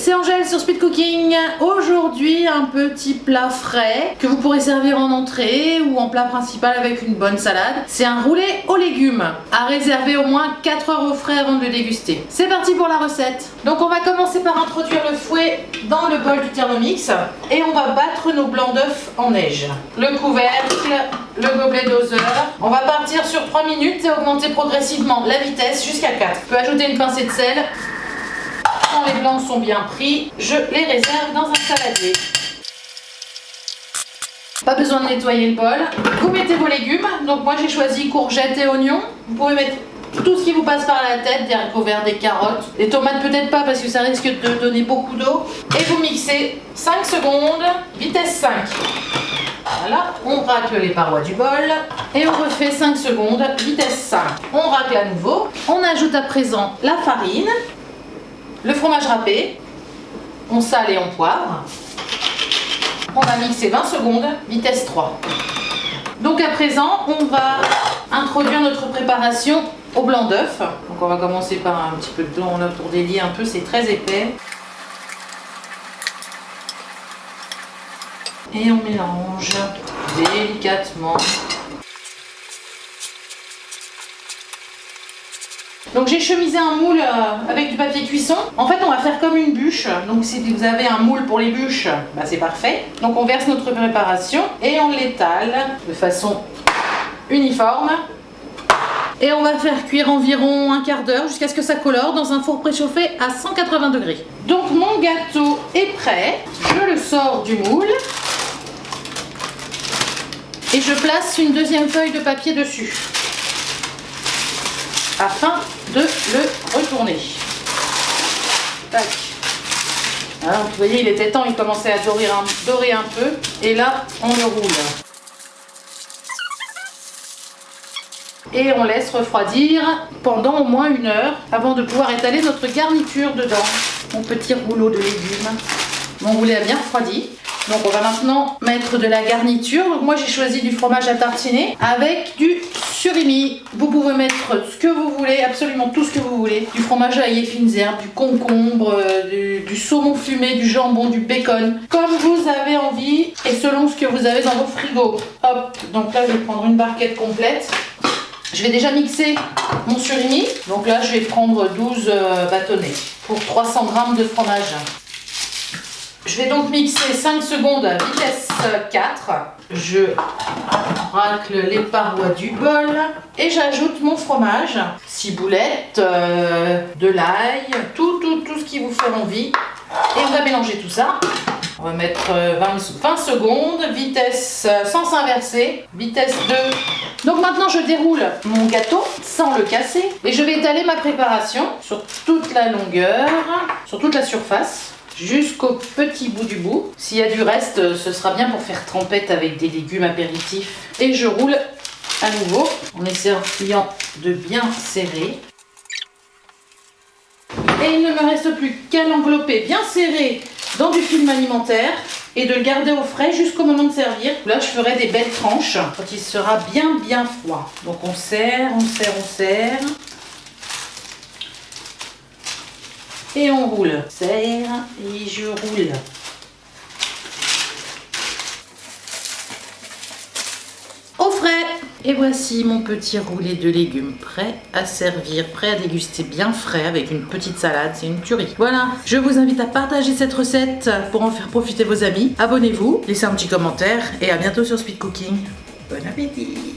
c'est Angèle sur Speed Cooking. Aujourd'hui, un petit plat frais que vous pourrez servir en entrée ou en plat principal avec une bonne salade. C'est un roulé aux légumes à réserver au moins 4 heures au frais avant de le déguster. C'est parti pour la recette. Donc on va commencer par introduire le fouet dans le bol du Thermomix et on va battre nos blancs d'œufs en neige. Le couvercle, le gobelet doseur. On va partir sur 3 minutes et augmenter progressivement la vitesse jusqu'à 4. On peut ajouter une pincée de sel. Quand les blancs sont bien pris, je les réserve dans un saladier. Pas besoin de nettoyer le bol. Vous mettez vos légumes. Donc moi j'ai choisi courgettes et oignons. Vous pouvez mettre tout ce qui vous passe par la tête, des haricots verts, des carottes. Les tomates peut-être pas parce que ça risque de donner beaucoup d'eau. Et vous mixez 5 secondes, vitesse 5. Voilà, on racle les parois du bol et on refait 5 secondes, vitesse 5. On racle à nouveau. On ajoute à présent la farine, le fromage râpé, on sale et on poivre. On a mixé 20 secondes, vitesse 3. Donc à présent, on va introduire notre préparation au blanc d'œuf. Donc on va commencer par un petit peu de blanc là pour délier un peu, c'est très épais. Et on mélange délicatement. Donc j'ai chemisé un moule avec du papier cuisson. En fait on va faire comme une bûche. Donc si vous avez un moule pour les bûches, bah c'est parfait. Donc on verse notre préparation et on l'étale de façon uniforme. Et on va faire cuire environ un quart d'heure jusqu'à ce que ça colore dans un four préchauffé à 180 degrés. Donc mon gâteau est prêt. Je le sors du moule. Et je place une deuxième feuille de papier dessus afin de le retourner. Tac. Alors, vous voyez, il était temps, il commençait à dorer un peu. Et là, on le roule. Et on laisse refroidir pendant au moins 1 heure avant de pouvoir étaler notre garniture dedans. Mon petit rouleau de légumes. Mon roulet a bien refroidi. Donc on va maintenant mettre de la garniture. Donc moi j'ai choisi du fromage à tartiner avec du surimi. Vous pouvez mettre ce que vous voulez, absolument tout ce que vous voulez. Du fromage à ail et fines herbes, du concombre, du saumon fumé, du jambon, du bacon. Comme vous avez envie et selon ce que vous avez dans vos frigos. Hop, donc là je vais prendre une barquette complète. Je vais déjà mixer mon surimi. Donc là je vais prendre 12 bâtonnets pour 300 g de fromage. Je vais donc mixer 5 secondes à vitesse 4. Je racle les parois du bol et j'ajoute mon fromage, ciboulette, de l'ail, tout ce qui vous fait envie. Et on va mélanger tout ça. On va mettre 20 secondes, vitesse sens inversé, vitesse 2. Donc maintenant je déroule mon gâteau sans le casser et je vais étaler ma préparation sur toute la longueur, sur toute la surface. Jusqu'au petit bout du bout. S'il y a du reste, ce sera bien pour faire trempette avec des légumes apéritifs. Et je roule à nouveau en essayant de bien serrer. Et il ne me reste plus qu'à l'envelopper bien serré dans du film alimentaire et de le garder au frais jusqu'au moment de servir. Là, je ferai des belles tranches quand il sera bien froid. Donc on serre, on serre. Et on roule. Serre et je roule. Au frais. Et voici mon petit roulé de légumes prêt à servir, prêt à déguster bien frais avec une petite salade. C'est une tuerie. Voilà, je vous invite à partager cette recette pour en faire profiter vos amis. Abonnez-vous, laissez un petit commentaire et à bientôt sur Speed Cooking. Bon appétit.